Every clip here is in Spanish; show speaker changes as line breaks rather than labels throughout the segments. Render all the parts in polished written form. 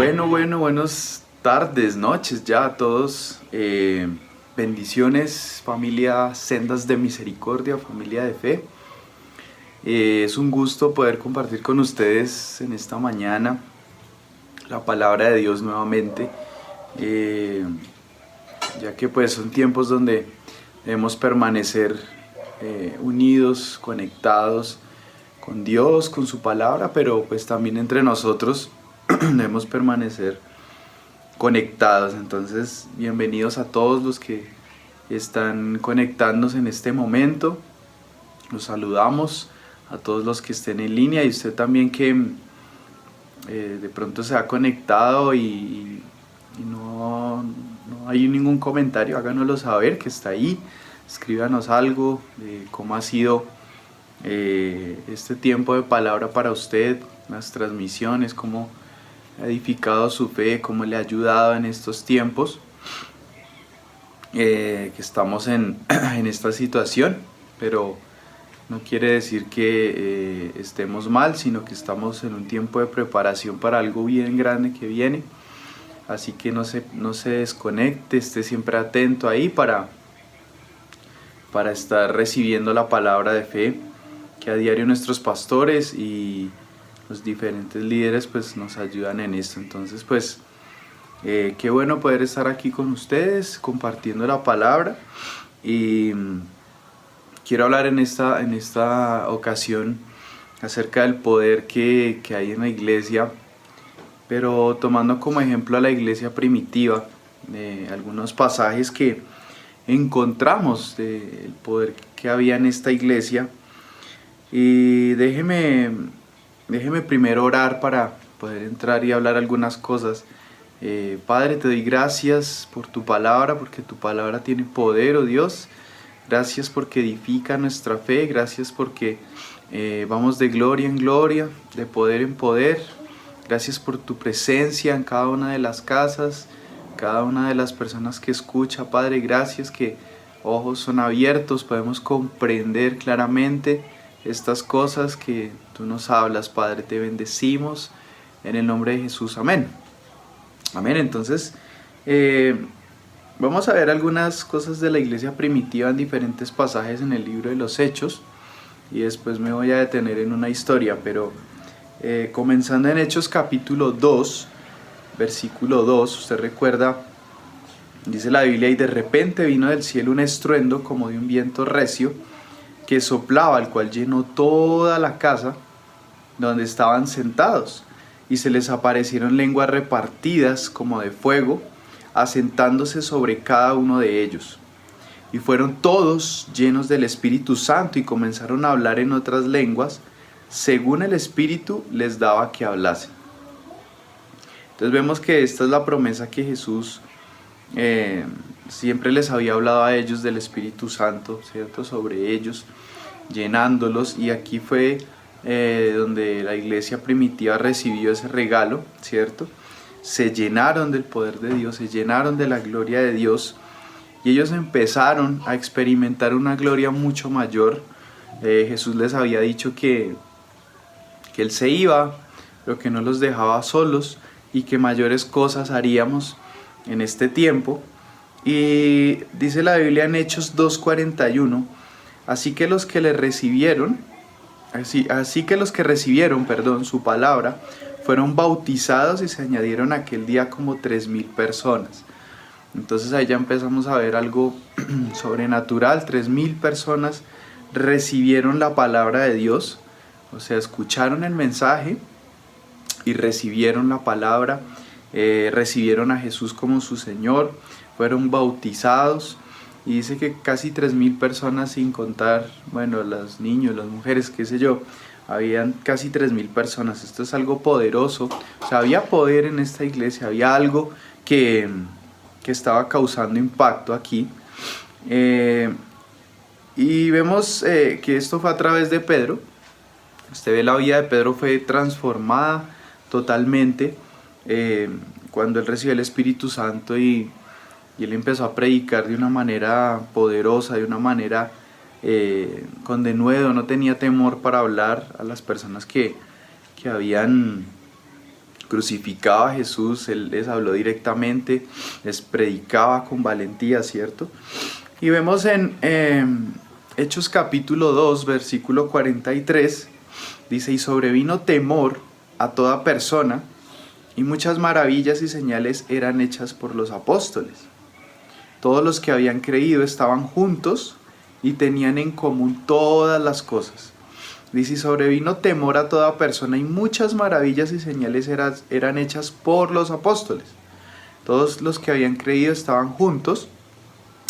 Buenas tardes, noches ya a todos. Bendiciones, familia Sendas de Misericordia, familia de fe. Es un gusto poder compartir con ustedes en esta mañana la palabra de Dios nuevamente, ya que pues son tiempos donde debemos permanecer unidos, conectados con Dios, con su palabra, pero pues también entre nosotros debemos permanecer conectados. Entonces, bienvenidos a todos los que están conectándose en este momento. Los saludamos a todos los que estén en línea y usted también que de pronto se ha conectado y no hay ningún comentario, háganoslo saber que está ahí. Escríbanos algo de cómo ha sido este tiempo de palabra para usted, las transmisiones, cómo ha edificado su fe, cómo le ha ayudado en estos tiempos que estamos en esta situación, pero no quiere decir que estemos mal, sino que estamos en un tiempo de preparación para algo bien grande que viene. Así que no se desconecte, esté siempre atento ahí para estar recibiendo la palabra de fe que a diario nuestros pastores y los diferentes líderes pues nos ayudan en esto. Entonces pues qué bueno poder estar aquí con ustedes compartiendo la palabra, y quiero hablar en esta ocasión acerca del poder que hay en la iglesia, pero tomando como ejemplo a la iglesia primitiva, algunos pasajes que encontramos del poder que había en esta iglesia. Y déjeme primero orar para poder entrar y hablar algunas cosas. Padre, te doy gracias por tu palabra, porque tu palabra tiene poder, oh Dios. Gracias porque edifica nuestra fe, gracias porque vamos de gloria en gloria, de poder en poder. Gracias por tu presencia en cada una de las casas, cada una de las personas que escucha, Padre. Gracias que ojos son abiertos, podemos comprender claramente estas cosas que tú nos hablas, Padre. Te bendecimos en el nombre de Jesús, amén. Amén. Entonces vamos a ver algunas cosas de la iglesia primitiva en diferentes pasajes en el libro de los Hechos, y después me voy a detener en una historia, pero comenzando en Hechos capítulo 2, versículo 2, usted recuerda, dice la Biblia: y de repente vino del cielo un estruendo como de un viento recio que soplaba, el cual llenó toda la casa donde estaban sentados, y se les aparecieron lenguas repartidas como de fuego, asentándose sobre cada uno de ellos. Y fueron todos llenos del Espíritu Santo y comenzaron a hablar en otras lenguas, según el Espíritu les daba que hablasen. Entonces vemos que esta es la promesa que Jesús siempre les había hablado a ellos del Espíritu Santo, ¿cierto? Sobre ellos, llenándolos, y aquí fue donde la iglesia primitiva recibió ese regalo, ¿cierto? Se llenaron del poder de Dios, se llenaron de la gloria de Dios, y ellos empezaron a experimentar una gloria mucho mayor. Jesús les había dicho que Él se iba, pero que no los dejaba solos, y que mayores cosas haríamos en este tiempo. Y dice la Biblia en Hechos 2:41, así que los que recibieron su palabra fueron bautizados, y se añadieron aquel día como 3,000 personas. Entonces ahí ya empezamos a ver algo sobrenatural. 3,000 personas recibieron la palabra de Dios, o sea, escucharon el mensaje y recibieron la palabra, recibieron a Jesús como su Señor, fueron bautizados. Y dice que casi 3,000 personas, sin contar, bueno, los niños, las mujeres, qué sé yo, habían casi 3,000 personas. Esto es algo poderoso. O sea, había poder en esta iglesia, había algo que estaba causando impacto aquí. Y vemos que esto fue a través de Pedro. Usted ve, la vida de Pedro fue transformada totalmente cuando él recibió el Espíritu Santo, y él empezó a predicar de una manera poderosa, de una manera con denuedo. No tenía temor para hablar a las personas que habían crucificaba a Jesús, Él les habló directamente, les predicaba con valentía, ¿cierto? Y vemos en Hechos capítulo 2, versículo 43, dice: y sobrevino temor a toda persona, y muchas maravillas y señales eran hechas por los apóstoles. Todos los que habían creído estaban juntos y tenían en común todas las cosas. Dice: y sobrevino temor a toda persona, y muchas maravillas y señales eran hechas por los apóstoles. Todos los que habían creído estaban juntos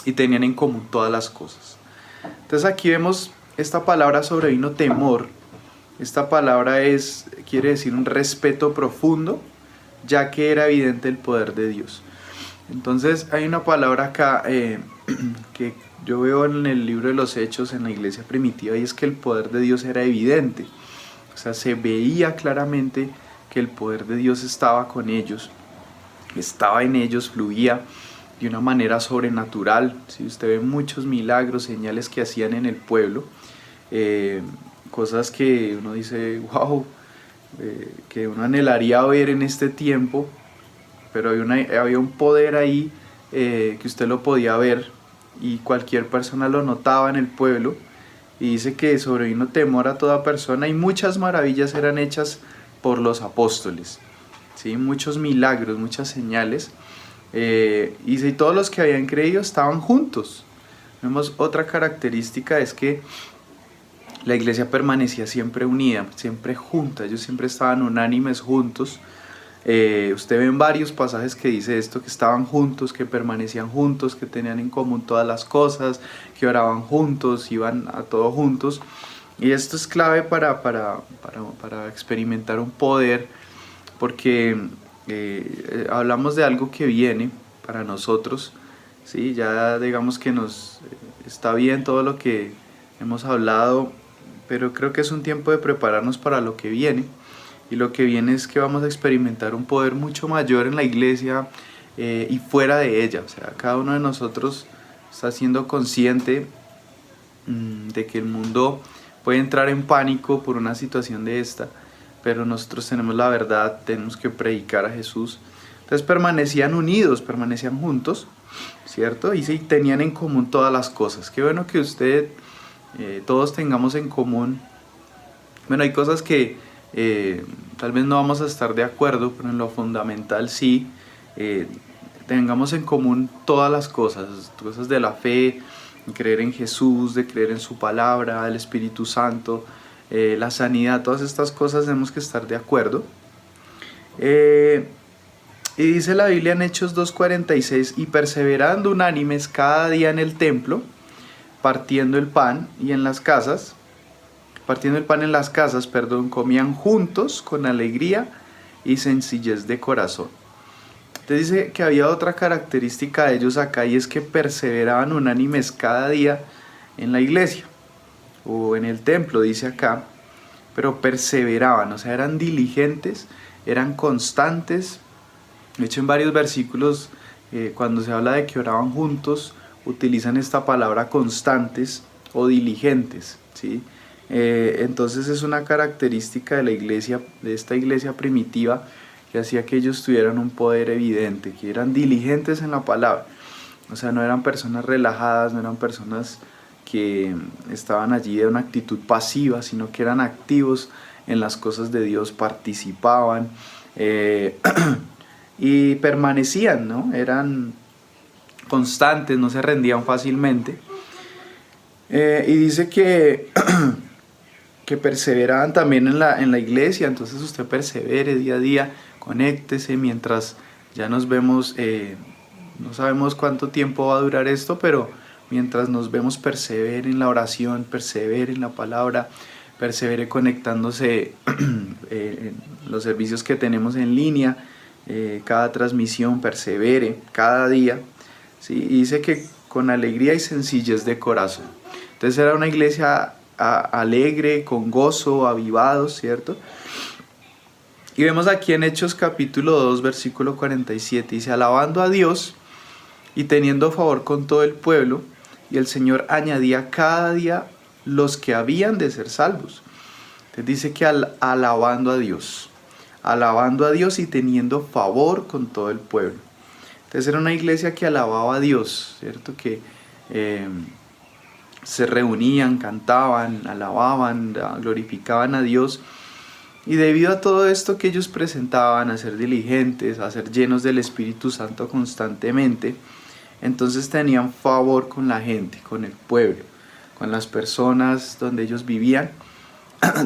y tenían en común todas las cosas. Entonces aquí vemos esta palabra sobrevino temor. Esta palabra quiere decir un respeto profundo, ya que era evidente el poder de Dios. Entonces hay una palabra acá que yo veo en el libro de los Hechos en la iglesia primitiva, y es que el poder de Dios era evidente. O sea, se veía claramente que el poder de Dios estaba con ellos, estaba en ellos, fluía de una manera sobrenatural. Si usted ve muchos milagros, señales que hacían en el pueblo, cosas que uno dice, wow, que uno anhelaría ver en este tiempo, pero había un poder ahí que usted lo podía ver y cualquier persona lo notaba en el pueblo. Y dice que sobrevino temor a toda persona, y muchas maravillas eran hechas por los apóstoles, ¿sí? Muchos milagros, muchas señales. Y todos los que habían creído estaban juntos. Vemos otra característica, es que la iglesia permanecía siempre unida, siempre junta. Ellos siempre estaban unánimes, juntos. Usted ve en varios pasajes que dice esto, que estaban juntos, que permanecían juntos, que tenían en común todas las cosas, que oraban juntos, iban a todo juntos. Y esto es clave para experimentar un poder, porque hablamos de algo que viene para nosotros, ¿sí? Ya digamos que nos está bien todo lo que hemos hablado, pero creo que es un tiempo de prepararnos para lo que viene. Y lo que viene es que vamos a experimentar un poder mucho mayor en la iglesia y fuera de ella. O sea, cada uno de nosotros está siendo consciente de que el mundo puede entrar en pánico por una situación de esta, pero nosotros tenemos la verdad, tenemos que predicar a Jesús. Entonces permanecían unidos, permanecían juntos, ¿cierto? Y sí, tenían en común todas las cosas. Qué bueno que todos tengamos en común. Bueno, hay cosas que tal vez no vamos a estar de acuerdo, pero en lo fundamental sí, tengamos en común todas las cosas de la fe, de creer en Jesús, de creer en su palabra, el Espíritu Santo, la sanidad. Todas estas cosas tenemos que estar de acuerdo. Y dice la Biblia en Hechos 2:46: y perseverando unánimes cada día en el templo, partiendo el pan en las casas, comían juntos con alegría y sencillez de corazón. Entonces dice que había otra característica de ellos acá, y es que perseveraban unánimes cada día en la iglesia o en el templo, dice acá, pero perseveraban, o sea, eran diligentes, eran constantes. De hecho, en varios versículos, cuando se habla de que oraban juntos, utilizan esta palabra constantes o diligentes, ¿sí? Entonces es una característica de la iglesia, de esta iglesia primitiva, que hacía que ellos tuvieran un poder evidente, que eran diligentes en la palabra. O sea, no eran personas relajadas, no eran personas que estaban allí de una actitud pasiva, sino que eran activos en las cosas de Dios, participaban y permanecían, ¿no? Eran constantes, no se rendían fácilmente. Y dice que perseveraban también en la iglesia. Entonces usted persevere día a día, conéctese mientras ya nos vemos. No sabemos cuánto tiempo va a durar esto, pero mientras nos vemos, persevere en la oración, persevere en la palabra, persevere conectándose en los servicios que tenemos en línea, cada transmisión, persevere cada día, ¿sí? Y dice que con alegría y sencillez de corazón. Entonces era una iglesia alegre, con gozo, avivados, ¿cierto? Y vemos aquí en Hechos capítulo 2, versículo 47, dice: alabando a Dios y teniendo favor con todo el pueblo, y el Señor añadía cada día los que habían de ser salvos. Entonces dice que alabando a Dios. alabando a Dios y teniendo favor con todo el pueblo. Entonces era una iglesia que alababa a Dios, ¿cierto? Que se reunían, cantaban, alababan, glorificaban a Dios. Y debido a todo esto que ellos presentaban, a ser diligentes, a ser llenos del Espíritu Santo constantemente, entonces tenían favor con la gente, con el pueblo, con las personas donde ellos vivían.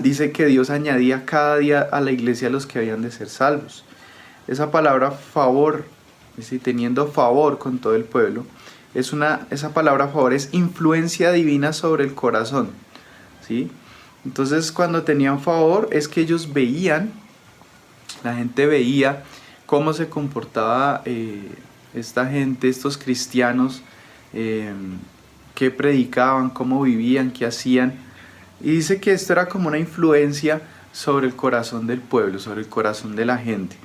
Dice que Dios añadía cada día a la iglesia a los que habían de ser salvos. Esa palabra favor, dice, teniendo favor con todo el pueblo, esa palabra favor es influencia divina sobre el corazón, ¿sí? Entonces cuando tenían favor es que ellos veían, la gente veía cómo se comportaba esta gente, estos cristianos, qué predicaban, cómo vivían, qué hacían. Y dice que esto era como una influencia sobre el corazón del pueblo, sobre el corazón de la gente.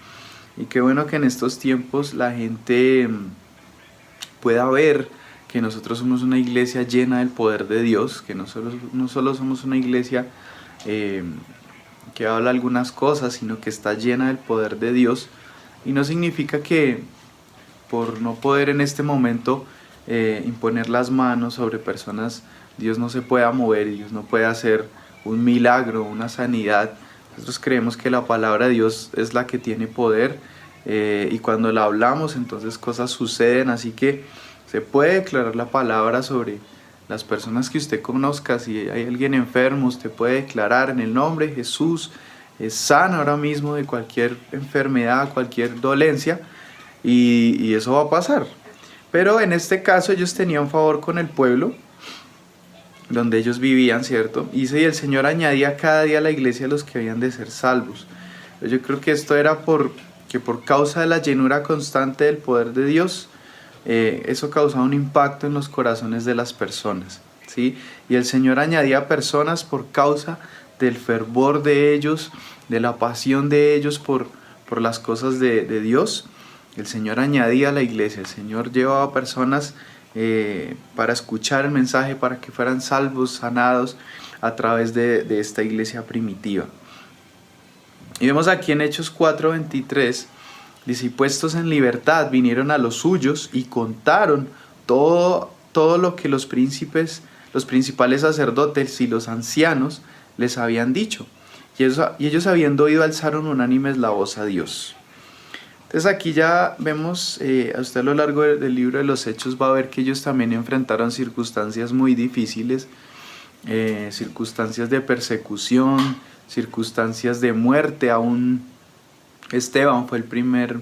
Y qué bueno que en estos tiempos la gente pueda ver que nosotros somos una iglesia llena del poder de Dios, que no solo somos una iglesia que habla algunas cosas, sino que está llena del poder de Dios. Y no significa que por no poder en este momento imponer las manos sobre personas, Dios no se pueda mover y Dios no puede hacer un milagro, una sanidad. Nosotros creemos que la palabra de Dios es la que tiene poder y cuando la hablamos entonces cosas suceden, así que se puede declarar la palabra sobre las personas que usted conozca. Si hay alguien enfermo, usted puede declarar en el nombre de Jesús, es sana ahora mismo de cualquier enfermedad, cualquier dolencia, y eso va a pasar. Pero en este caso ellos tenían favor con el pueblo donde ellos vivían, ¿cierto? Y el Señor añadía cada día a la iglesia a los que habían de ser salvos. Yo creo que esto era porque por causa de la llenura constante del poder de Dios, eso causaba un impacto en los corazones de las personas, ¿sí? Y el Señor añadía personas por causa del fervor de ellos, de la pasión de ellos por las cosas de Dios. El Señor añadía a la iglesia, el Señor llevaba personas para escuchar el mensaje, para que fueran salvos, sanados a través de esta iglesia primitiva. Y vemos aquí en Hechos 4:23, dice: y puestos en libertad vinieron a los suyos y contaron todo lo que los principales sacerdotes y los ancianos les habían dicho. Y ellos habiendo oído alzaron unánimes la voz a Dios. Entonces aquí ya vemos, a usted a lo largo del libro de los Hechos va a ver que ellos también enfrentaron circunstancias muy difíciles, circunstancias de persecución, circunstancias de muerte. Aún Esteban fue el primer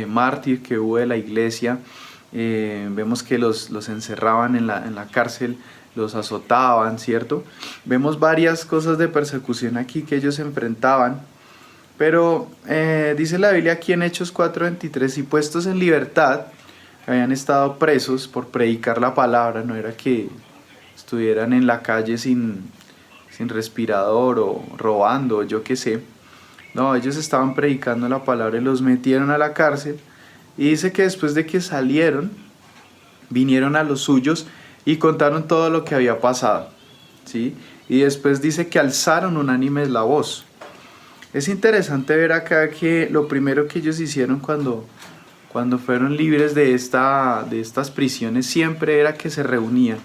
mártir que hubo de la iglesia. Vemos que los encerraban en la cárcel, los azotaban, ¿cierto? Vemos varias cosas de persecución aquí que ellos enfrentaban. Pero dice la Biblia aquí en Hechos 4:23, y puestos en libertad, habían estado presos por predicar la palabra. No era que estuvieran en la calle sin respirador o robando, yo qué sé. No, ellos estaban predicando la palabra y los metieron a la cárcel. Y dice que después de que salieron, vinieron a los suyos y contaron todo lo que había pasado, ¿sí? Y después dice que alzaron unánimes la voz. Es interesante ver acá que lo primero que ellos hicieron cuando fueron libres de estas prisiones siempre era que se reunían,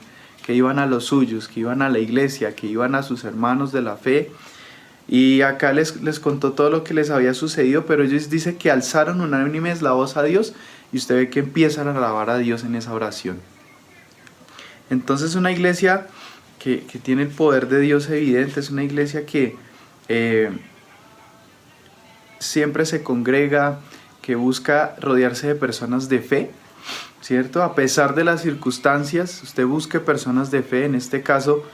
que iban a los suyos, que iban a la iglesia, que iban a sus hermanos de la fe. Y acá les contó todo lo que les había sucedido, pero ellos dicen que alzaron unánimes la voz a Dios y usted ve que empiezan a alabar a Dios en esa oración. Entonces una iglesia que tiene el poder de Dios evidente, es una iglesia que siempre se congrega, que busca rodearse de personas de fe, ¿cierto? A pesar de las circunstancias, usted busque personas de fe. En este caso,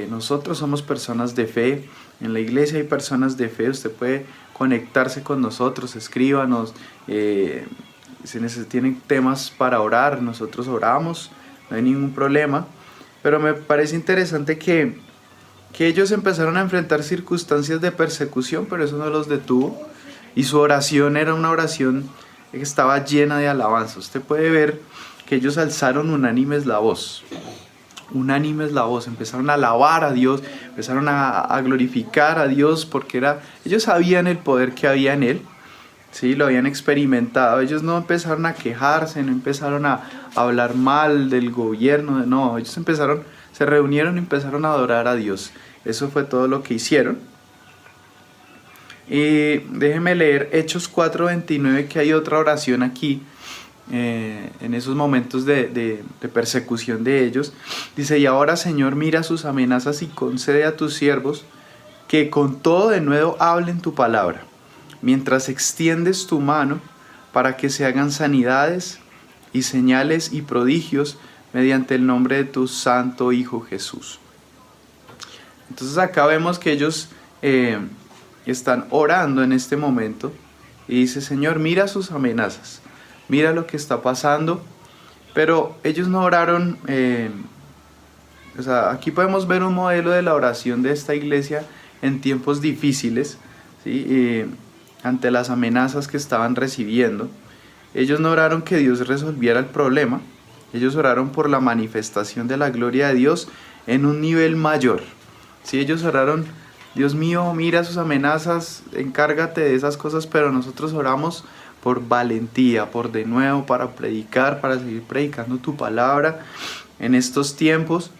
nosotros somos personas de fe. En la iglesia hay personas de fe. Usted puede conectarse con nosotros, escríbanos. Si tienen temas para orar, nosotros oramos, no hay ningún problema. Pero me parece interesante que ellos empezaron a enfrentar circunstancias de persecución, pero eso no los detuvo. Y su oración era una oración que estaba llena de alabanza. Usted puede ver que ellos alzaron unánimes la voz. unánimes la voz, empezaron a alabar a Dios, empezaron a glorificar a Dios porque ellos sabían el poder que había en Él, ¿sí? Lo habían experimentado. Ellos no empezaron a quejarse, no empezaron a hablar mal del gobierno, no, ellos se reunieron y empezaron a adorar a Dios. Eso fue todo lo que hicieron. Y déjenme leer Hechos 4:29, que hay otra oración aquí, en esos momentos de persecución de ellos. Dice: y ahora, Señor, mira sus amenazas y concede a tus siervos que con todo de nuevo hablen tu palabra, mientras extiendes tu mano para que se hagan sanidades y señales y prodigios mediante el nombre de tu santo Hijo Jesús. Entonces acá vemos que ellos están orando en este momento y dice: Señor, mira sus amenazas, mira lo que está pasando. Pero ellos no oraron, aquí podemos ver un modelo de la oración de esta iglesia en tiempos difíciles, ¿sí? Ante las amenazas que estaban recibiendo. Ellos no oraron que Dios resolviera el problema, ellos oraron por la manifestación de la gloria de Dios en un nivel mayor, ¿sí? Ellos oraron: Dios mío, mira sus amenazas, encárgate de esas cosas, pero nosotros oramos por valentía, por de nuevo, para predicar, para seguir predicando tu palabra en estos tiempos.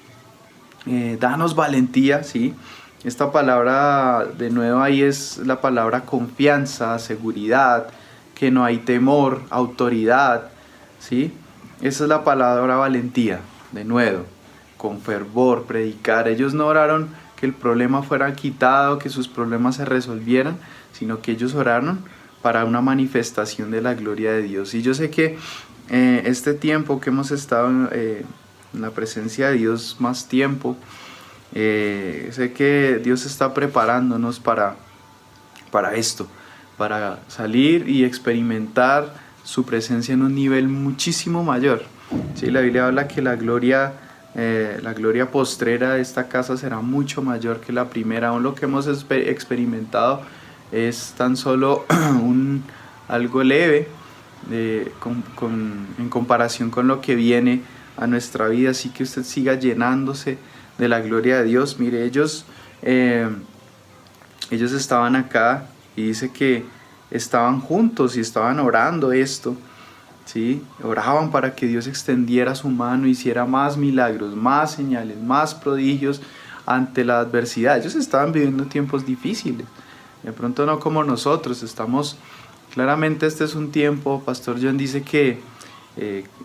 Danos valentía, ¿sí? Esta palabra de nuevo ahí es la palabra confianza, seguridad, que no hay temor, autoridad, ¿sí? Esa es la palabra valentía, de nuevo, con fervor, predicar. Ellos no oraron que el problema fuera quitado, que sus problemas se resolvieran, sino que ellos oraron para una manifestación de la gloria de Dios. Y yo sé que este tiempo que hemos estado en la presencia de Dios más tiempo, sé que Dios está preparándonos para esto, para salir y experimentar su presencia en un nivel muchísimo mayor. Sí, la Biblia habla que la gloria postrera de esta casa será mucho mayor que la primera. Aún lo que hemos experimentado es tan solo algo leve en comparación con lo que viene a nuestra vida. Así que usted siga llenándose de la gloria de Dios. Mire, ellos estaban acá y dice que estaban juntos y estaban orando esto, ¿sí? Oraban para que Dios extendiera su mano, hiciera más milagros, más señales, más prodigios ante la adversidad. Ellos estaban viviendo tiempos difíciles, de pronto no como nosotros. Claramente este es un tiempo, Pastor John dice que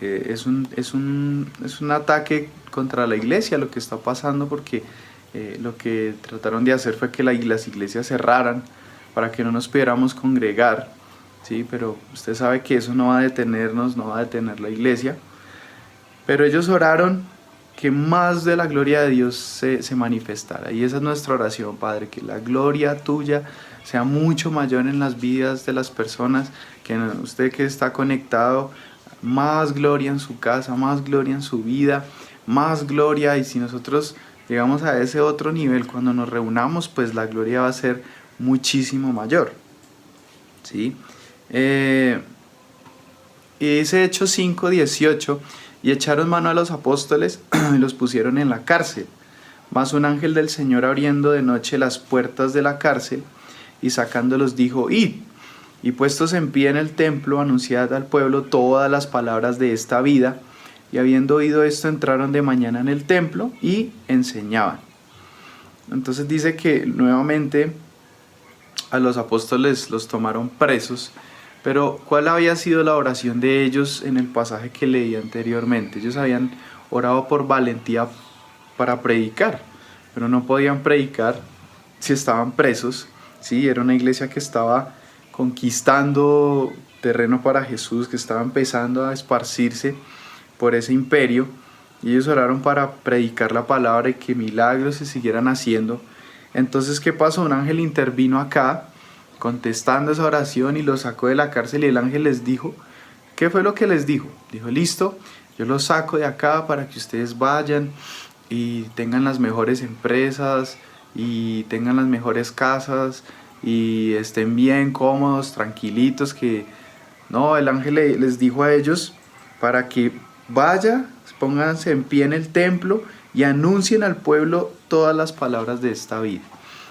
es un ataque contra la iglesia lo que está pasando, porque lo que trataron de hacer fue que las iglesias cerraran para que no nos pudiéramos congregar, ¿sí? Pero usted sabe que eso no va a detenernos, no va a detener la iglesia. Pero ellos oraron que más de la gloria de Dios se manifestara, y esa es nuestra oración, Padre, que la gloria tuya sea mucho mayor en las vidas de las personas, que usted que está conectado, más gloria en su casa, más gloria en su vida, más gloria. Y si nosotros llegamos a ese otro nivel cuando nos reunamos, pues la gloria va a ser muchísimo mayor, ¿sí? Y dice Hechos 5:18: y echaron mano a los apóstoles y los pusieron en la cárcel. Mas un ángel del Señor, abriendo de noche las puertas de la cárcel y sacándolos, dijo: id, y puestos en pie en el templo, anunciad al pueblo todas las palabras de esta vida. Y habiendo oído esto, entraron de mañana en el templo y enseñaban. Entonces dice que nuevamente a los apóstoles los tomaron presos. Pero ¿cuál había sido la oración de ellos en el pasaje que leí anteriormente? Ellos habían orado por valentía para predicar, pero no podían predicar si estaban presos, ¿sí? Era una iglesia que estaba conquistando terreno para Jesús, que estaba empezando a esparcirse por ese imperio, y ellos oraron para predicar la palabra y que milagros se siguieran haciendo. Entonces, ¿qué pasó? Un ángel intervino acá, contestando esa oración, y los sacó de la cárcel. Y el ángel les dijo, ¿qué fue lo que les dijo? Dijo: listo, yo los saco de acá para que ustedes vayan y tengan las mejores empresas y tengan las mejores casas y estén bien cómodos, tranquilitos. Que no, el ángel les dijo a ellos para que pónganse en pie en el templo y anuncien al pueblo todas las palabras de esta vida.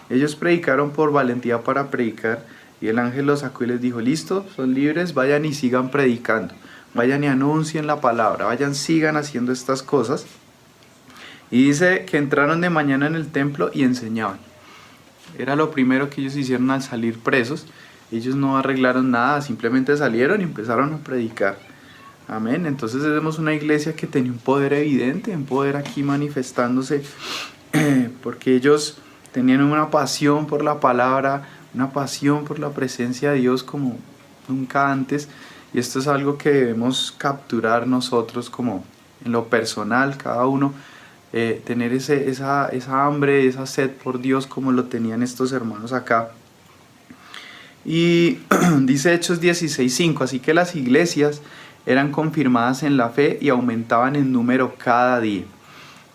Ellos predicaron por valentía para predicar, y el ángel los sacó y les dijo: listo, son libres, vayan y sigan predicando, vayan y anuncien la palabra, vayan, sigan haciendo estas cosas. Y dice que entraron de mañana en el templo y enseñaban. Era lo primero que ellos hicieron al salir presos. Ellos no arreglaron nada, simplemente salieron y empezaron a predicar. Amén. Entonces vemos una iglesia que tenía un poder evidente, un poder aquí manifestándose, porque ellos tenían una pasión por la palabra, una pasión por la presencia de Dios como nunca antes. Y esto es algo que debemos capturar nosotros como en lo personal, cada uno. Tener esa hambre, esa sed por Dios como lo tenían estos hermanos acá. Y dice Hechos 16:5, así que las iglesias eran confirmadas en la fe y aumentaban en número cada día.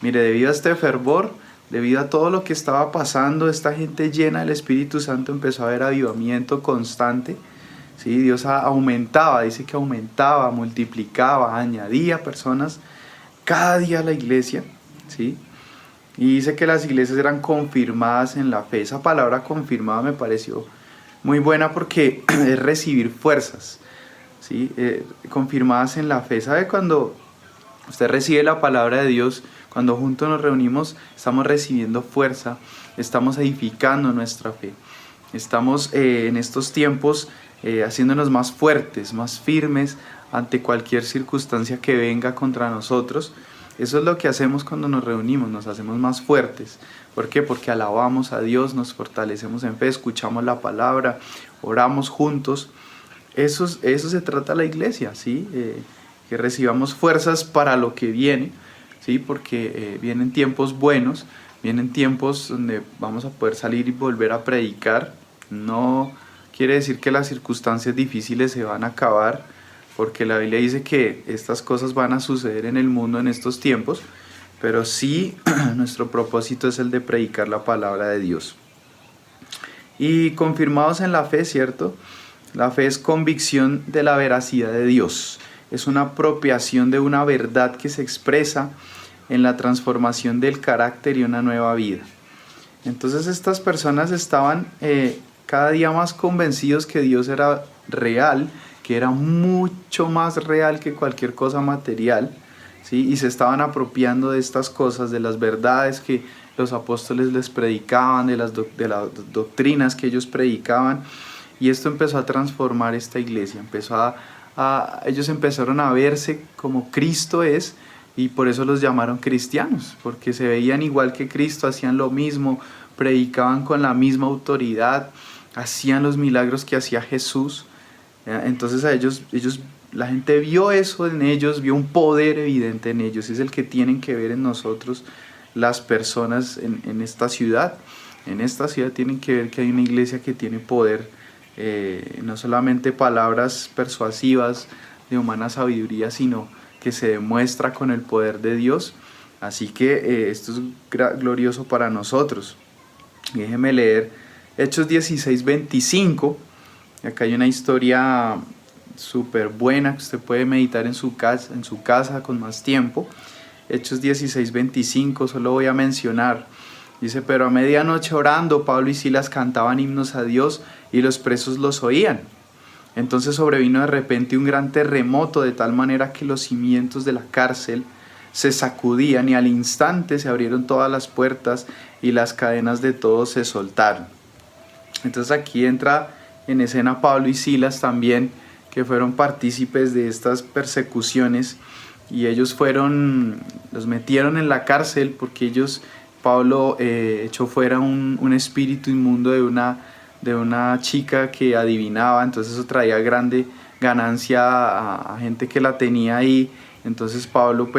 Mire, debido a este fervor, debido a todo lo que estaba pasando, esta gente llena del Espíritu Santo empezó a haber avivamiento constante. ¿Sí? Dios aumentaba, dice que aumentaba, multiplicaba, añadía personas cada día a la iglesia. ¿Sí? Y dice que las iglesias eran confirmadas en la fe. Esa palabra confirmada me pareció muy buena porque es recibir fuerzas, ¿sí? Confirmadas en la fe. ¿Sabe? Cuando usted recibe la palabra de Dios, cuando juntos nos reunimos, estamos recibiendo fuerza, estamos edificando nuestra fe. Estamos en estos tiempos haciéndonos más fuertes, más firmes ante cualquier circunstancia que venga contra nosotros. Eso es lo que hacemos cuando nos reunimos, nos hacemos más fuertes. ¿Por qué? Porque alabamos a Dios, nos fortalecemos en fe, escuchamos la palabra, oramos juntos. Eso se trata la iglesia, ¿sí? Que recibamos fuerzas para lo que viene, ¿sí? Porque vienen tiempos buenos, vienen tiempos donde vamos a poder salir y volver a predicar. No quiere decir que las circunstancias difíciles se van a acabar, porque la Biblia dice que estas cosas van a suceder en el mundo en estos tiempos, pero sí nuestro propósito es el de predicar la palabra de Dios. Y confirmados en la fe, ¿cierto? La fe es convicción de la veracidad de Dios, es una apropiación de una verdad que se expresa en la transformación del carácter y una nueva vida. Entonces estas personas estaban cada día más convencidos que Dios era real, que era mucho más real que cualquier cosa material, ¿sí? Y se estaban apropiando de estas cosas, de las verdades que los apóstoles les predicaban, de las doctrinas que ellos predicaban, y esto empezó a transformar esta iglesia. Ellos empezaron a verse como Cristo es, y por eso los llamaron cristianos, porque se veían igual que Cristo, hacían lo mismo, predicaban con la misma autoridad, hacían los milagros que hacía Jesús. Entonces la gente vio eso en ellos, vio un poder evidente en ellos. Es el que tienen que ver en nosotros las personas en esta ciudad. En esta ciudad tienen que ver que hay una iglesia que tiene poder, no solamente palabras persuasivas de humana sabiduría, sino que se demuestra con el poder de Dios. Así que esto es glorioso para nosotros. Déjeme leer Hechos 16:25. Acá hay una historia súper buena que usted puede meditar en su casa con más tiempo. Hechos 16:25, solo voy a mencionar. Dice: pero a medianoche orando, Pablo y Silas cantaban himnos a Dios y los presos los oían. Entonces sobrevino de repente un gran terremoto, de tal manera que los cimientos de la cárcel se sacudían y al instante se abrieron todas las puertas y las cadenas de todos se soltaron. Entonces aquí entra en escena Pablo y Silas también, que fueron partícipes de estas persecuciones, y ellos los metieron en la cárcel porque Pablo echó fuera un espíritu inmundo de una chica que adivinaba. Entonces eso traía grande ganancia a gente que la tenía ahí. Entonces Pablo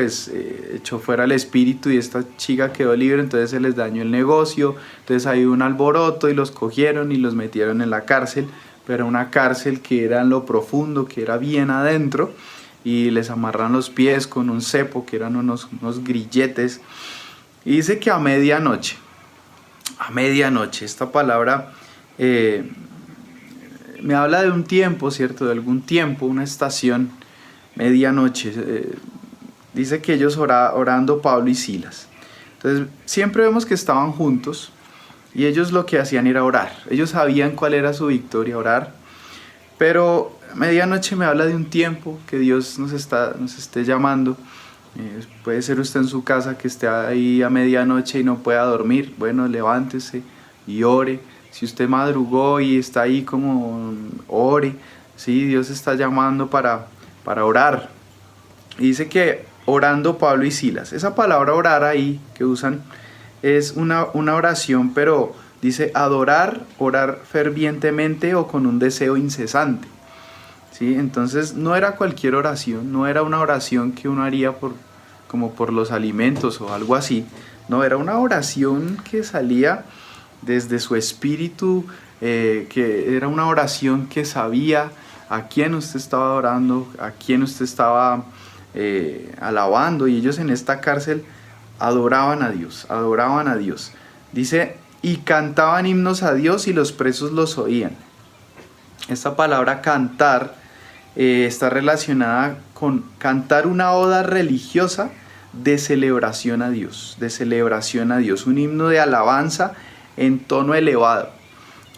echó fuera el espíritu y esta chica quedó libre, entonces se les dañó el negocio, entonces hay un alboroto y los cogieron y los metieron en la cárcel, pero una cárcel que era en lo profundo, que era bien adentro, y les amarran los pies con un cepo, que eran unos grilletes. Y dice que a medianoche, esta palabra me habla de un tiempo, ¿cierto? De algún tiempo, una estación. Medianoche, dice que ellos orando Pablo y Silas. Entonces siempre vemos que estaban juntos y ellos lo que hacían era orar. Ellos sabían cuál era su victoria, orar. Pero medianoche me habla de un tiempo que Dios nos esté llamando. Puede ser usted en su casa que esté ahí a medianoche y no pueda dormir. Bueno, levántese y ore. Si usted madrugó y está ahí como ore. Sí, Dios está llamando para orar. Y dice que orando Pablo y Silas. Esa palabra orar ahí que usan es una oración, pero dice adorar, orar fervientemente o con un deseo incesante. ¿Sí? Entonces no era cualquier oración, no era una oración que uno haría como por los alimentos o algo así. No, era una oración que salía desde su espíritu, que era una oración que sabía a quién usted estaba orando, a quién usted estaba alabando. Y ellos en esta cárcel adoraban a Dios. Dice, y cantaban himnos a Dios y los presos los oían. Esta palabra cantar está relacionada con cantar una oda religiosa de celebración a Dios, un himno de alabanza en tono elevado.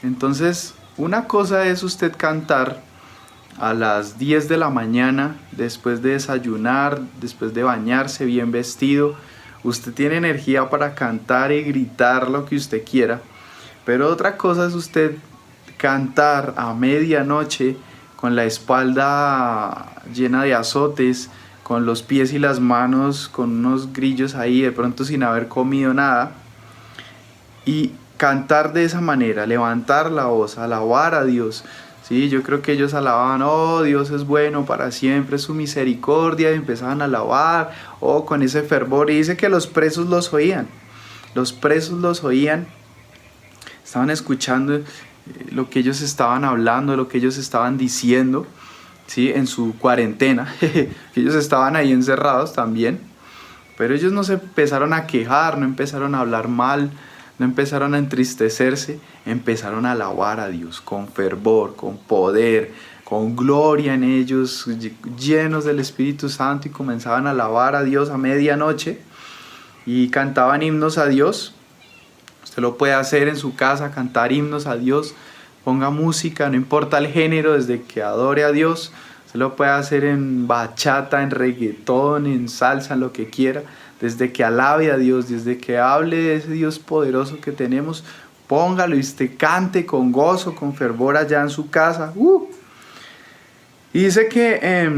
Entonces, una cosa es usted cantar a las 10 de la mañana, después de desayunar, después de bañarse, bien vestido. Usted tiene energía para cantar y gritar lo que usted quiera. Pero otra cosa es usted cantar a medianoche con la espalda llena de azotes, con los pies y las manos con unos grillos ahí, de pronto sin haber comido nada. Y cantar de esa manera, levantar la voz, alabar a Dios. Sí, yo creo que ellos alababan, oh, Dios es bueno para siempre, su misericordia, y empezaban a alabar, oh, con ese fervor. Y dice que los presos los oían, estaban escuchando lo que ellos estaban hablando, lo que ellos estaban diciendo, ¿sí? En su cuarentena, ellos estaban ahí encerrados también, pero ellos no se empezaron a quejar, no empezaron a hablar mal, no empezaron a entristecerse, empezaron a alabar a Dios con fervor, con poder, con gloria en ellos, llenos del Espíritu Santo, y comenzaban a alabar a Dios a medianoche y cantaban himnos a Dios. Usted lo puede hacer en su casa, cantar himnos a Dios, ponga música, no importa el género, desde que adore a Dios. Usted lo puede hacer en bachata, en reggaetón, en salsa, en lo que quiera. Desde que alabe a Dios, desde que hable de ese Dios poderoso que tenemos, póngalo y usted cante con gozo, con fervor allá en su casa. Y dice que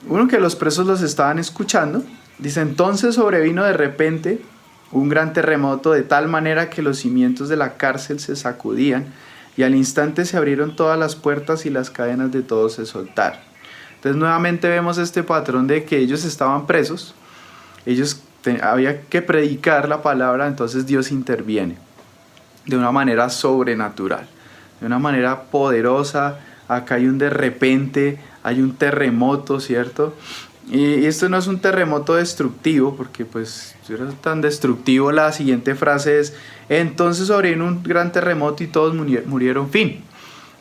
uno que los presos los estaban escuchando, dice, entonces sobrevino de repente un gran terremoto de tal manera que los cimientos de la cárcel se sacudían y al instante se abrieron todas las puertas y las cadenas de todos se soltaron. Entonces nuevamente vemos este patrón de que ellos estaban presos, había que predicar la palabra, entonces Dios interviene de una manera sobrenatural, de una manera poderosa. Acá hay un de repente, hay un terremoto, ¿cierto? Y esto no es un terremoto destructivo, porque pues si era tan destructivo, la siguiente frase es, entonces sobrevino un gran terremoto y todos murieron, fin.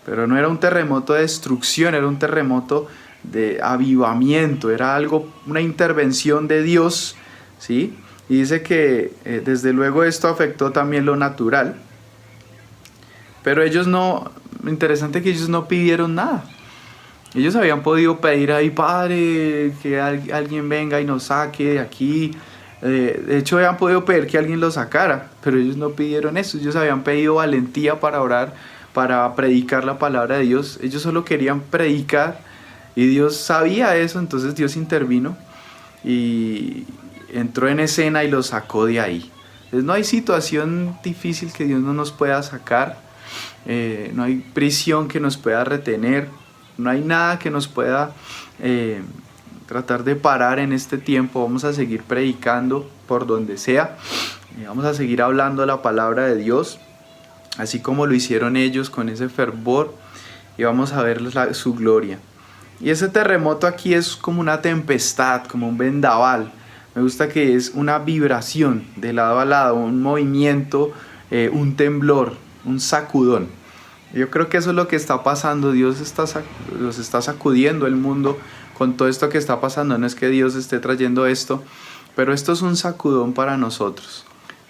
Pero no era un terremoto de destrucción, era un terremoto de avivamiento, era una intervención de Dios, ¿sí? Y dice que desde luego esto afectó también lo natural, pero lo interesante es que ellos no pidieron nada. Ellos habían podido pedir ahí, Padre, que alguien venga y nos saque de aquí. De hecho, habían podido pedir que alguien los sacara, pero ellos no pidieron eso. Ellos habían pedido valentía para orar, para predicar la palabra de Dios. Ellos solo querían predicar y Dios sabía eso, entonces Dios intervino y entró en escena y los sacó de ahí. Entonces no hay situación difícil que Dios no nos pueda sacar, no hay prisión que nos pueda retener, no hay nada que nos pueda tratar de parar en este tiempo. Vamos a seguir predicando por donde sea, vamos a seguir hablando la palabra de Dios, así como lo hicieron ellos con ese fervor, y vamos a ver su gloria. Y ese terremoto aquí es como una tempestad, como un vendaval. Me gusta que es una vibración de lado a lado, un movimiento, un temblor, un sacudón. Yo creo que eso es lo que está pasando. Dios los está sacudiendo el mundo con todo esto que está pasando. No es que Dios esté trayendo esto, pero esto es un sacudón para nosotros.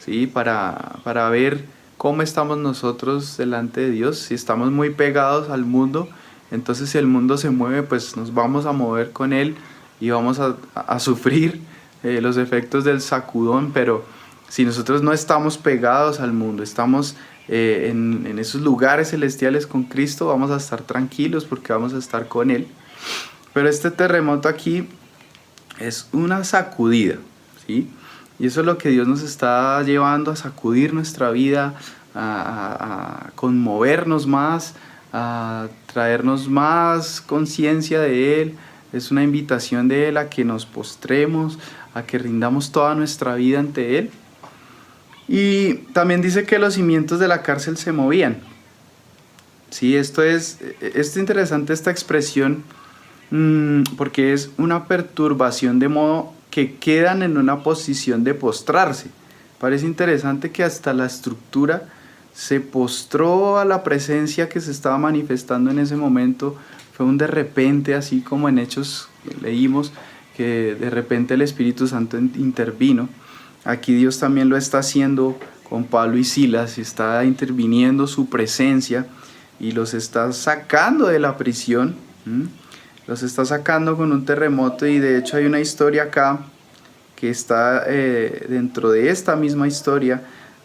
¿sí? Para ver cómo estamos nosotros delante de Dios. Si estamos muy pegados al mundo, entonces si el mundo se mueve, pues nos vamos a mover con él y vamos a sufrir los efectos del sacudón. Pero si nosotros no estamos pegados al mundo, estamos en esos lugares celestiales con Cristo, vamos a estar tranquilos porque vamos a estar con él. Pero este terremoto aquí es una sacudida, ¿sí? Y eso es lo que Dios nos está llevando, a sacudir nuestra vida, a conmovernos más, a traernos más conciencia de Él. Es una invitación de Él a que nos postremos, a que rindamos toda nuestra vida ante Él. Y también dice que los cimientos de la cárcel se movían. Sí, esto es interesante esta expresión, porque es una perturbación de modo que quedan en una posición de postrarse. Parece interesante que hasta la estructura se postró a la presencia que se estaba manifestando en ese momento. Fue un de repente, así como en Hechos leímos, que de repente el Espíritu Santo intervino. Aquí Dios también lo está haciendo con Pablo y Silas, está interviniendo su presencia y los está sacando de la prisión. Los está sacando con un terremoto, y de hecho hay una historia acá que está dentro de esta misma historia.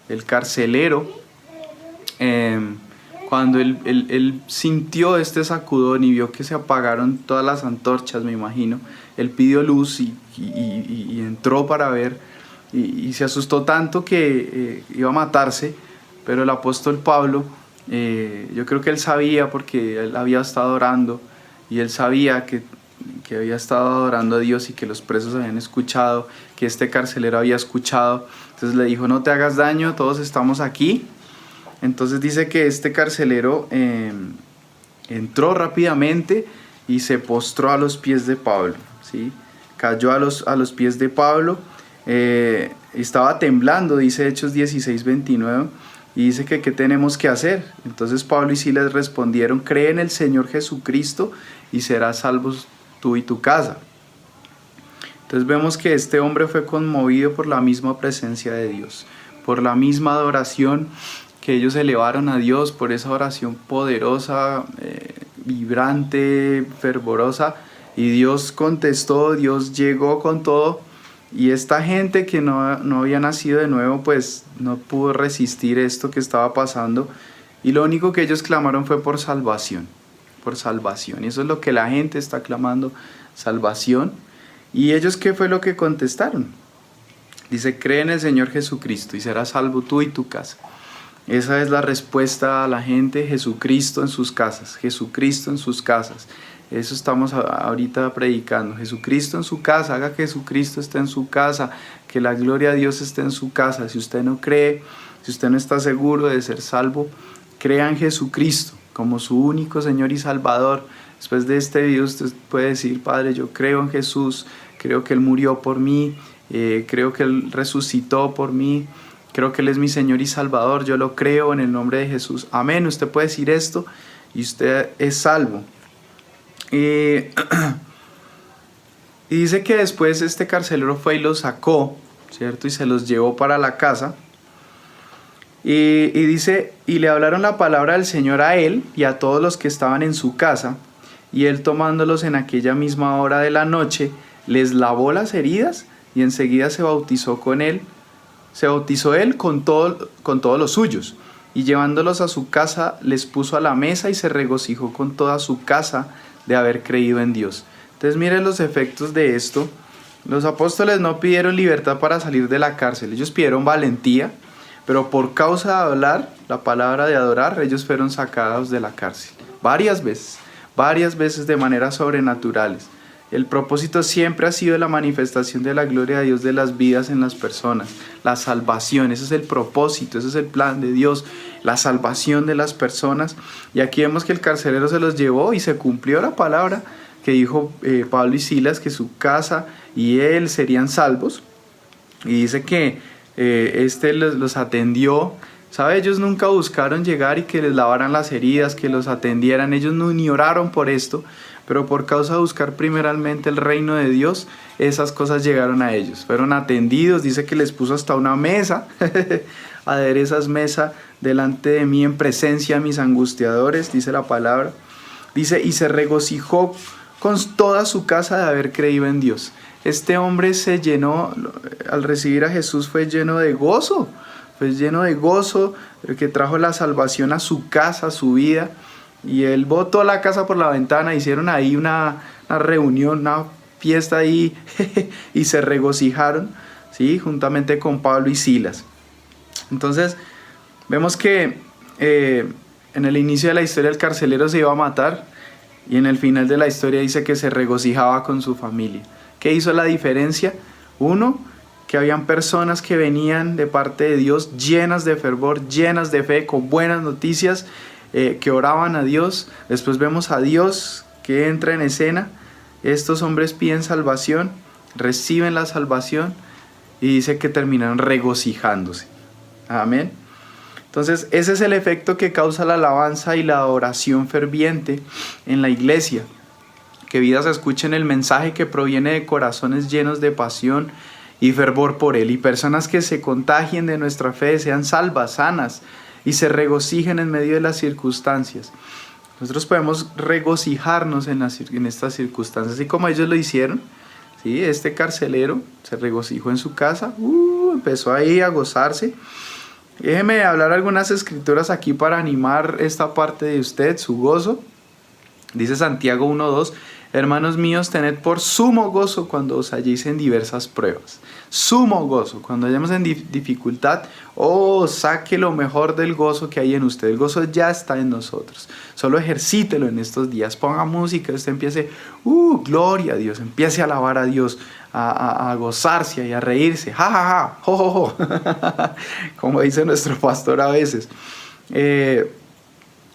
El carcelero, cuando él sintió este sacudón y vio que se apagaron todas las antorchas, me imagino, él pidió luz y entró para ver, y se asustó tanto que iba a matarse. Pero el apóstol Pablo, yo creo que él sabía, porque él había estado orando, y él sabía que había estado adorando a Dios y que los presos habían escuchado, que este carcelero había escuchado. Entonces le dijo: no te hagas daño, todos estamos aquí. Entonces dice que este carcelero entró rápidamente y se postró a los pies de Pablo, ¿sí? Cayó a los pies de Pablo, estaba temblando, dice Hechos 16:29. Y dice que ¿qué tenemos que hacer? Entonces Pablo y Silas respondieron: cree en el Señor Jesucristo y serás salvos tú y tu casa. Entonces vemos que este hombre fue conmovido por la misma presencia de Dios, por la misma adoración que ellos elevaron a Dios, por esa oración poderosa, vibrante, fervorosa. Y Dios contestó, Dios llegó con todo. Y esta gente que no había nacido de nuevo, pues no pudo resistir esto que estaba pasando. Y lo único que ellos clamaron fue por salvación, por salvación. Y eso es lo que la gente está clamando, salvación. ¿Y ellos qué fue lo que contestaron? Dice: cree en el Señor Jesucristo y serás salvo tú y tu casa. Esa es la respuesta a la gente: Jesucristo en sus casas, Jesucristo en sus casas. Eso estamos ahorita predicando. Jesucristo en su casa, haga que Jesucristo esté en su casa, que la gloria de Dios esté en su casa. Si usted no cree, si usted no está seguro de ser salvo, crea en Jesucristo como su único Señor y Salvador. Después de este video usted puede decir: Padre, yo creo en Jesús, creo que Él murió por mí, creo que Él resucitó por mí, creo que Él es mi Señor y Salvador, yo lo creo en el nombre de Jesús. Amén. Usted puede decir esto y usted es salvo. Y dice que después este carcelero fue y los sacó, ¿cierto? Y se los llevó para la casa. Y dice: y le hablaron la palabra del Señor a él y a todos los que estaban en su casa. Y él, tomándolos en aquella misma hora de la noche, les lavó las heridas y enseguida se bautizó con él. Se bautizó él con todos los suyos. Y llevándolos a su casa, les puso a la mesa y se regocijó con toda su casa de haber creído en Dios. Entonces miren los efectos de esto. Los apóstoles no pidieron libertad para salir de la cárcel, ellos pidieron valentía, pero por causa de hablar la palabra, de adorar, ellos fueron sacados de la cárcel varias veces de maneras sobrenaturales. El propósito siempre ha sido la manifestación de la gloria de Dios de las vidas en las personas, la salvación. Ese es el propósito, ese es el plan de Dios, la salvación de las personas. Y aquí vemos que el carcelero se los llevó y se cumplió la palabra que dijo Pablo y Silas, que su casa y él serían salvos. Y dice que los atendió, ¿Sabe? Ellos nunca buscaron llegar y que les lavaran las heridas, que los atendieran. Ellos no, ni oraron por esto, pero por causa de buscar primeramente el reino de Dios, esas cosas llegaron a ellos. Fueron atendidos, dice que les puso hasta una mesa. Aderezas mesa delante de mí en presencia de mis angustiadores, dice la palabra. Dice, y se regocijó con toda su casa de haber creído en Dios. Este hombre se llenó, al recibir a Jesús fue lleno de gozo. Fue lleno de gozo, que trajo la salvación a su casa, a su vida. Y él botó la casa por la ventana, hicieron ahí una reunión, una fiesta ahí, y se regocijaron, ¿sí? Juntamente con Pablo y Silas. Entonces, vemos que en el inicio de la historia el carcelero se iba a matar, y en el final de la historia dice que se regocijaba con su familia. ¿Qué hizo la diferencia? Uno, que habían personas que venían de parte de Dios llenas de fervor, llenas de fe, con buenas noticias, que oraban a Dios. Después vemos a Dios que entra en escena. Estos hombres piden salvación, reciben la salvación y dice que terminaron regocijándose. Amén. Entonces ese es el efecto que causa la alabanza y la oración ferviente en la iglesia. Que vidas escuchen el mensaje que proviene de corazones llenos de pasión y fervor por Él, y personas que se contagien de nuestra fe, sean salvas, sanas, y se regocijen en medio de las circunstancias. Nosotros podemos regocijarnos en estas circunstancias, así como ellos lo hicieron. ¿Sí? Este carcelero se regocijó en su casa, empezó ahí a gozarse. Déjeme hablar algunas escrituras aquí para animar esta parte de usted, su gozo. Dice Santiago 1:2, hermanos míos, tened por sumo gozo cuando os halléis en diversas pruebas. Sumo gozo, cuando hayamos en dificultad, saque lo mejor del gozo que hay en usted. El gozo ya está en nosotros. Solo ejercítelo en estos días. Ponga música, usted empiece, gloria a Dios, empiece a alabar a Dios, a gozarse y a reírse. Ja, ja, ja, jo, jo, jo. Como dice nuestro pastor a veces.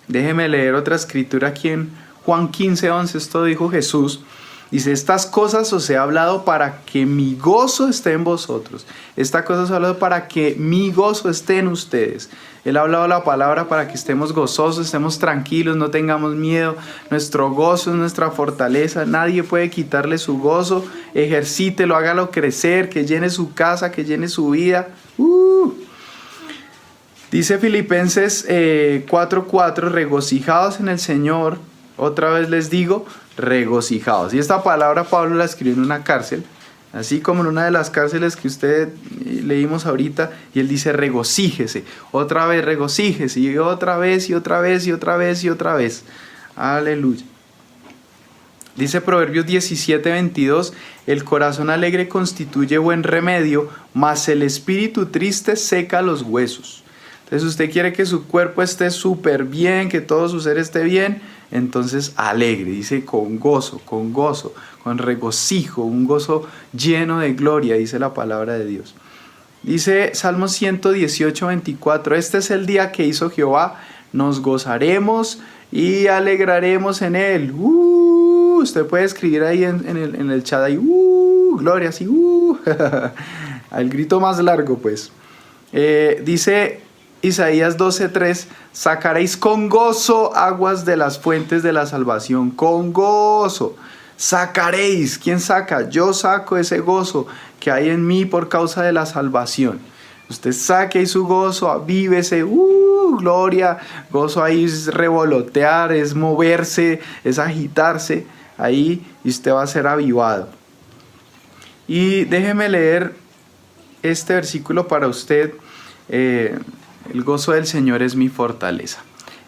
Déjeme leer otra escritura aquí en Juan 15:11, esto dijo Jesús. Dice, estas cosas os he hablado para que mi gozo esté en vosotros. Esta cosa os he hablado para que mi gozo esté en ustedes. Él ha hablado la palabra para que estemos gozosos, estemos tranquilos, no tengamos miedo. Nuestro gozo es nuestra fortaleza. Nadie puede quitarle su gozo. Ejercítelo, hágalo crecer, que llene su casa, que llene su vida. Dice Filipenses 4:4, regocijados en el Señor. Otra vez les digo, regocijados. Y esta palabra Pablo la escribió en una cárcel, así como en una de las cárceles que usted leímos ahorita, y él dice regocíjese, otra vez regocíjese, y otra vez, y otra vez, y otra vez, y otra vez. Aleluya. Dice Proverbios 17:22, el corazón alegre constituye buen remedio, mas el espíritu triste seca los huesos. Entonces usted quiere que su cuerpo esté súper bien, que todo su ser esté bien, entonces alegre, dice con gozo, con regocijo, un gozo lleno de gloria, dice la palabra de Dios. Dice Salmo 118:24, este es el día que hizo Jehová, nos gozaremos y alegraremos en él. Usted puede escribir ahí en el chat, ahí, gloria, así, al grito más largo pues. Dice Isaías 12:3, sacaréis con gozo aguas de las fuentes de la salvación, con gozo, sacaréis. ¿Quién saca? Yo saco ese gozo que hay en mí por causa de la salvación. Usted saque ahí su gozo, avívese, gloria, gozo ahí es revolotear, es moverse, es agitarse, ahí y usted va a ser avivado. Y déjeme leer este versículo para usted. El gozo del Señor es mi fortaleza.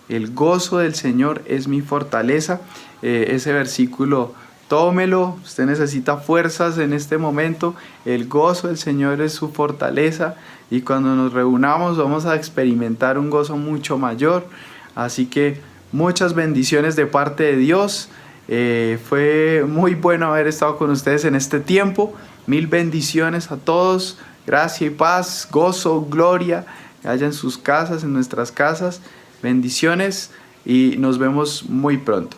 El gozo del Señor es mi fortaleza. Ese versículo, tómelo. Usted necesita fuerzas en este momento. El gozo del Señor es su fortaleza. Y cuando nos reunamos vamos a experimentar un gozo mucho mayor. Así que muchas bendiciones de parte de Dios. Fue muy bueno haber estado con ustedes en este tiempo. 1000 bendiciones a todos. Gracia y paz, gozo, gloria. Haya en sus casas, en nuestras casas. Bendiciones y nos vemos muy pronto.